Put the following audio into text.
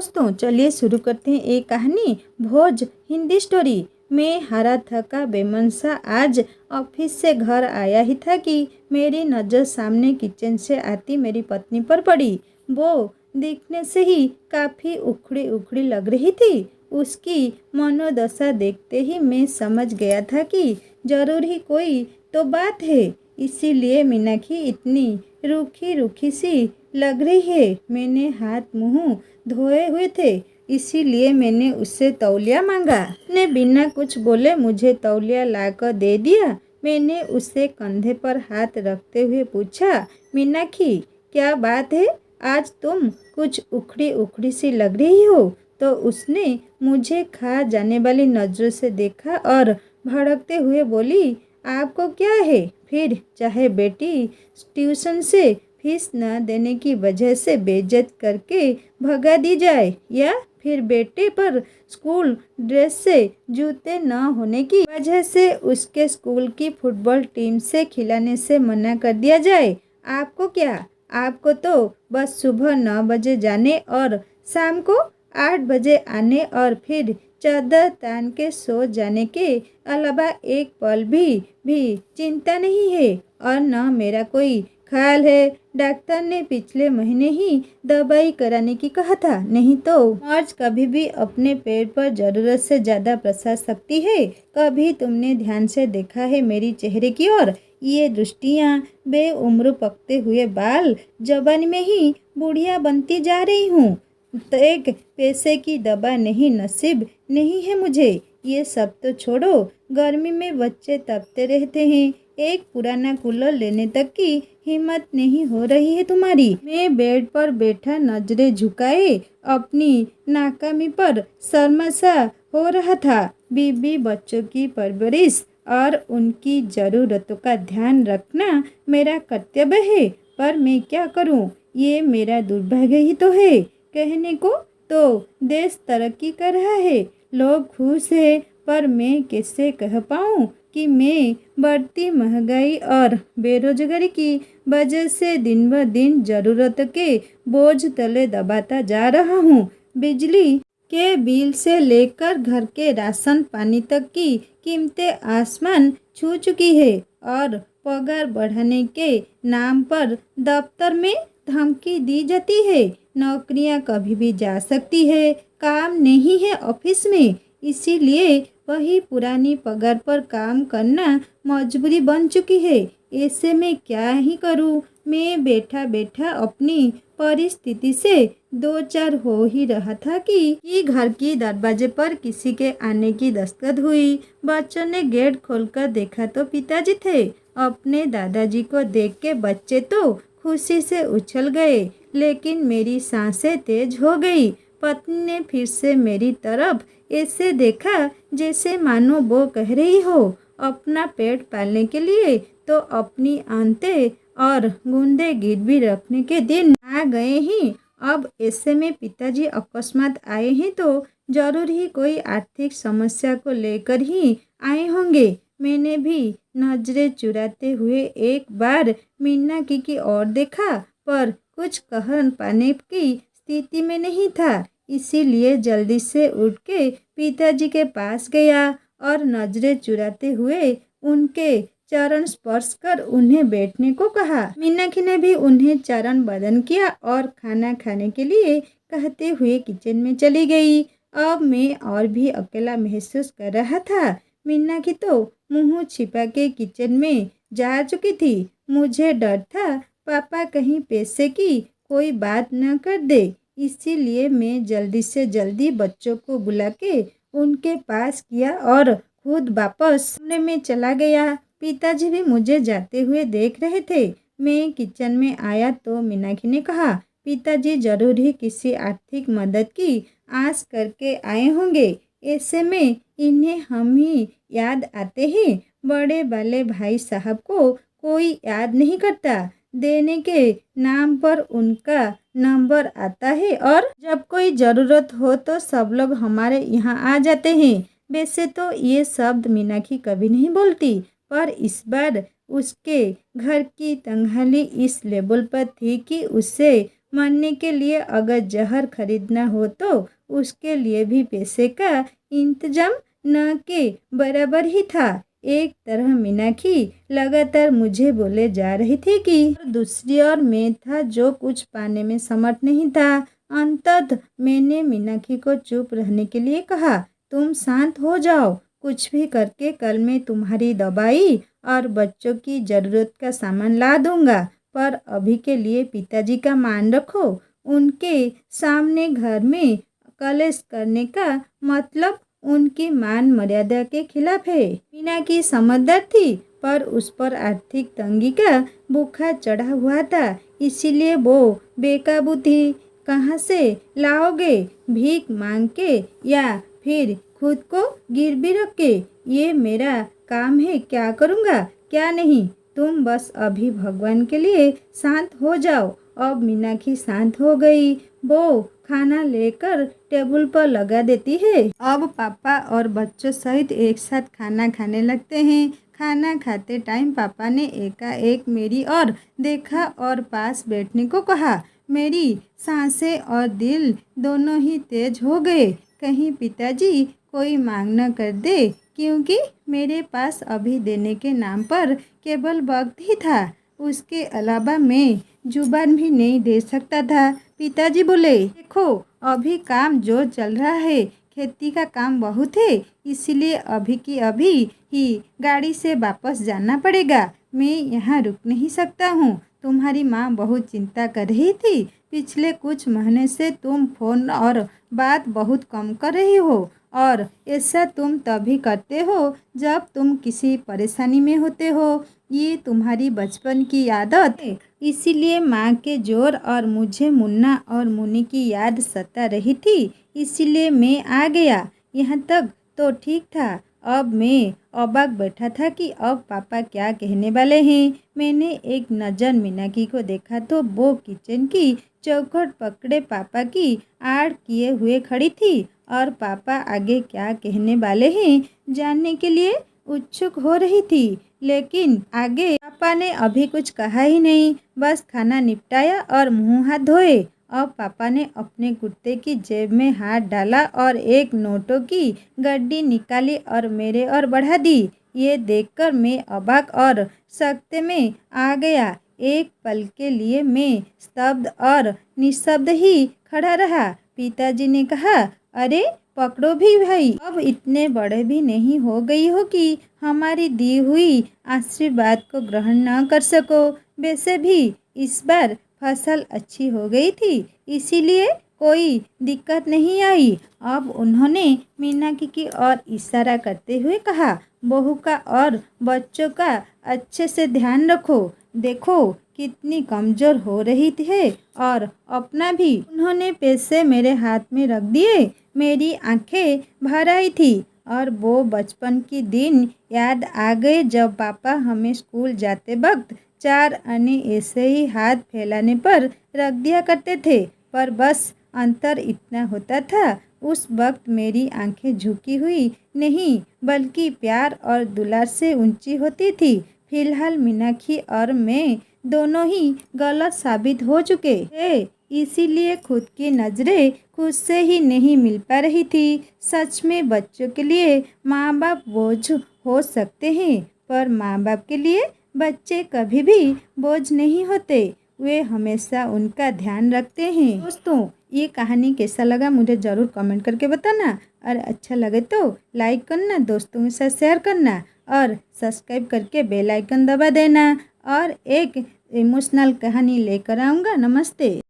दोस्तों चलिए शुरू करते हैं एक कहानी भोज हिंदी स्टोरी। मैं हारा थका बेमनसा आज ऑफिस से घर आया ही था कि मेरी नज़र सामने किचन से आती मेरी पत्नी पर पड़ी। वो दिखने से ही काफ़ी उखड़ी उखड़ी लग रही थी। उसकी मनोदशा देखते ही मैं समझ गया था कि जरूर ही कोई तो बात है, इसीलिए मीनाक्षी इतनी रूखी रूखी सी लग रही है। मैंने हाथ मुंह धोए हुए थे, इसीलिए मैंने उससे तौलिया मांगा। ने बिना कुछ बोले मुझे तौलिया लाकर दे दिया। मैंने उससे कंधे पर हाथ रखते हुए पूछा, मीनाक्षी क्या बात है, आज तुम कुछ उखड़ी उखड़ी सी लग रही हो। तो उसने मुझे खा जाने वाली नज़रों से देखा और भड़कते हुए बोली, आपको क्या है, फिर चाहे बेटी ट्यूशन से फीस न देने की वजह से बेइज्जत करके भगा दी जाए, या फिर बेटे पर स्कूल ड्रेस से जूते न होने की वजह से उसके स्कूल की फुटबॉल टीम से खिलाने से मना कर दिया जाए। आपको क्या, आपको तो बस सुबह 9 बजे जाने और शाम को 8 बजे आने और फिर चादर तान के सो जाने के अलावा एक पल भी चिंता नहीं है। और न मेरा कोई ख्याल है, डॉक्टर ने पिछले महीने ही दवाई कराने की कहा था, नहीं तो मर्ज कभी भी अपने पेट पर ज़रूरत से ज़्यादा प्रसाद सकती है। कभी तुमने ध्यान से देखा है मेरी चेहरे की ओर, ये दृष्टियाँ, बेउम्र पकते हुए बाल, जवानी में ही बुढ़िया बनती जा रही हूँ। तो एक पैसे की दवा नहीं नसीब नहीं है मुझे। ये सब तो छोड़ो, गर्मी में बच्चे तपते रहते हैं, एक पुराना कूलर लेने तक की हिम्मत नहीं हो रही है तुम्हारी। मैं बेड पर बैठा नजरें झुकाए अपनी नाकामी पर शर्मसा हो रहा था। बीबी बच्चों की परवरिश और उनकी ज़रूरतों का ध्यान रखना मेरा कर्तव्य है, पर मैं क्या करूं, ये मेरा दुर्भाग्य ही तो है। कहने को तो देश तरक्की कर रहा है, लोग खुश है, पर मैं कैसे कह पाऊँ कि मैं बढ़ती महंगाई और बेरोजगारी की वजह से दिन ब दिन ज़रूरत के बोझ तले दबाता जा रहा हूँ। बिजली के बिल से लेकर घर के राशन पानी तक की कीमतें आसमान छू चुकी है, और पगार बढ़ाने के नाम पर दफ्तर में धमकी दी जाती है। नौकरियां कभी भी जा सकती है, काम नहीं है ऑफिस में, इसीलिए वही पुरानी पगार पर काम करना मजबूरी बन चुकी है। ऐसे में क्या ही करूं, मैं बैठा बैठा अपनी परिस्थिति से दो चार हो ही रहा था कि घर की दरवाजे पर किसी के आने की दस्तक हुई। बच्चों ने गेट खोलकर देखा तो पिताजी थे। अपने दादाजी को देख के बच्चे तो खुशी से उछल गए, लेकिन मेरी सांसें तेज हो गई। पत्नी ने फिर से मेरी तरफ ऐसे देखा जैसे मानो वो कह रही हो, अपना पेट पालने के लिए तो अपनी आंतें और गूंदे गिरवी रखने के दिन आ गए ही। अब ऐसे में पिताजी अकस्मात आए हैं तो जरूर ही कोई आर्थिक समस्या को लेकर ही आए होंगे। मैंने भी नजरें चुराते हुए एक बार मीनाक्षी की ओर देखा, पर कुछ कह पाने की स्थिति में नहीं था, इसीलिए जल्दी से उठ के पिताजी के पास गया और नजरें चुराते हुए उनके चरण स्पर्श कर उन्हें बैठने को कहा। मीनाक्षी ने भी उन्हें चरण बदन किया और खाना खाने के लिए कहते हुए किचन में चली गई। अब मैं और भी अकेला महसूस कर रहा था। मीनाक्षी तो मुंह छिपा के किचन में जा चुकी थी। मुझे डर था पापा कहीं पैसे की कोई बात न कर दे, इसीलिए मैं जल्दी से जल्दी बच्चों को बुला के उनके पास किया और खुद वापस कमरे में चला गया। पिताजी भी मुझे जाते हुए देख रहे थे। मैं किचन में आया तो मीनाक्षी ने कहा, पिताजी जरूर ही किसी आर्थिक मदद की आस करके आए होंगे, ऐसे में इन्हें हम ही याद आते हैं। बड़े वाले भाई साहब को कोई याद नहीं करता, देने के नाम पर उनका नंबर आता है और जब कोई ज़रूरत हो तो सब लोग हमारे यहाँ आ जाते हैं। वैसे तो ये शब्द मीनाक्षी कभी नहीं बोलती, पर इस बार उसके घर की तंगहाली इस लेवल पर थी कि उसे मरने के लिए अगर जहर खरीदना हो तो उसके लिए भी पैसे का इंतजाम न के बराबर ही था। एक तरह मीनाक्षी लगातार मुझे बोले जा रही थी कि दूसरी ओर मैं था जो कुछ पाने में समर्थ नहीं था। अंततः मैंने मीनाक्षी को चुप रहने के लिए कहा, तुम शांत हो जाओ, कुछ भी करके कल मैं तुम्हारी दवाई और बच्चों की ज़रूरत का सामान ला दूंगा, पर अभी के लिए पिताजी का मान रखो। उनके सामने घर में कलेश करने का मतलब उनकी मान मर्यादा के खिलाफ है। मीना की समझदार थी, पर उस पर आर्थिक तंगी का बुखार चढ़ा हुआ था, इसीलिए वो बेकाबू थी। कहाँ से लाओगे? भीख मांग के या फिर खुद को गिरवी रख के? ये मेरा काम है, क्या करूँगा क्या नहीं। तुम बस अभी भगवान के लिए शांत हो जाओ। अब मीनाक्षी शांत हो गई। वो खाना लेकर टेबल पर लगा देती है। अब पापा और बच्चों सहित एक साथ खाना खाने लगते हैं। खाना खाते टाइम पापा ने एकाएक मेरी ओर देखा और पास बैठने को कहा। मेरी सांसें और दिल दोनों ही तेज हो गए। कहीं पिताजी कोई मांग न कर दे, क्योंकि मेरे पास अभी देने के नाम पर केवल वक्त ही था, उसके अलावा मैं जुबान भी नहीं दे सकता था। पिताजी बोले, देखो अभी काम जो चल रहा है, खेती का काम बहुत है, इसलिए अभी की अभी ही गाड़ी से वापस जाना पड़ेगा। मैं यहाँ रुक नहीं सकता हूँ। तुम्हारी माँ बहुत चिंता कर रही थी। पिछले कुछ महीने से तुम फोन और बात बहुत कम कर रही हो, और ऐसा तुम तभी करते हो जब तुम किसी परेशानी में होते हो। ये तुम्हारी बचपन की आदत है, इसीलिए माँ के जोर और मुझे मुन्ना और मुन्नी की याद सता रही थी, इसीलिए मैं आ गया। यहाँ तक तो ठीक था। अब मैं अबाक बैठा था कि अब पापा क्या कहने वाले हैं। मैंने एक नज़र मीनाक्षी को देखा तो वो किचन की चौखट पकड़े पापा की आड़ किए हुए खड़ी थी, और पापा आगे क्या कहने वाले हैं जानने के लिए उत्सुक हो रही थी। लेकिन आगे पापा ने अभी कुछ कहा ही नहीं, बस खाना निपटाया और मुंह हाथ धोए। अब पापा ने अपने कुर्ते की जेब में हाथ डाला और एक नोटों की गड्डी निकाली और मेरे ओर बढ़ा दी। ये देखकर मैं अबाक और सकते में आ गया। एक पल के लिए मैं स्तब्ध और निशब्द ही खड़ा रहा। पिताजी ने कहा, अरे पकड़ो भी भाई, अब इतने बड़े भी नहीं हो गई हो कि हमारी दी हुई आशीर्वाद को ग्रहण न कर सको। वैसे भी इस बार फसल अच्छी हो गई थी, इसीलिए कोई दिक्कत नहीं आई। अब उन्होंने मीनाक्षी की ओर इशारा करते हुए कहा, बहू का और बच्चों का अच्छे से ध्यान रखो। देखो कितनी कमज़ोर हो रही है, और अपना भी। उन्होंने पैसे मेरे हाथ में रख दिए। मेरी आंखें भर आई थी और वो बचपन के दिन याद आ गए जब पापा हमें स्कूल जाते वक्त 4 आने ऐसे ही हाथ फैलाने पर रख दिया करते थे। पर बस अंतर इतना होता था, उस वक्त मेरी आंखें झुकी हुई नहीं बल्कि प्यार और दुलार से ऊंची होती थी। फिलहाल मीनाक्षी और मैं दोनों ही गलत साबित हो चुके थे, इसीलिए खुद की नज़रें खुद से ही नहीं मिल पा रही थी। सच में बच्चों के लिए माँ बाप बोझ हो सकते हैं, पर माँ बाप के लिए बच्चे कभी भी बोझ नहीं होते। वे हमेशा उनका ध्यान रखते हैं। दोस्तों, ये कहानी कैसा लगा मुझे ज़रूर कमेंट करके बताना, और अच्छा लगे तो लाइक करना, दोस्तों के साथ शेयर करना, और सब्सक्राइब करके बेल आइकन दबा देना। और एक इमोशनल कहानी लेकर आऊँगा। नमस्ते।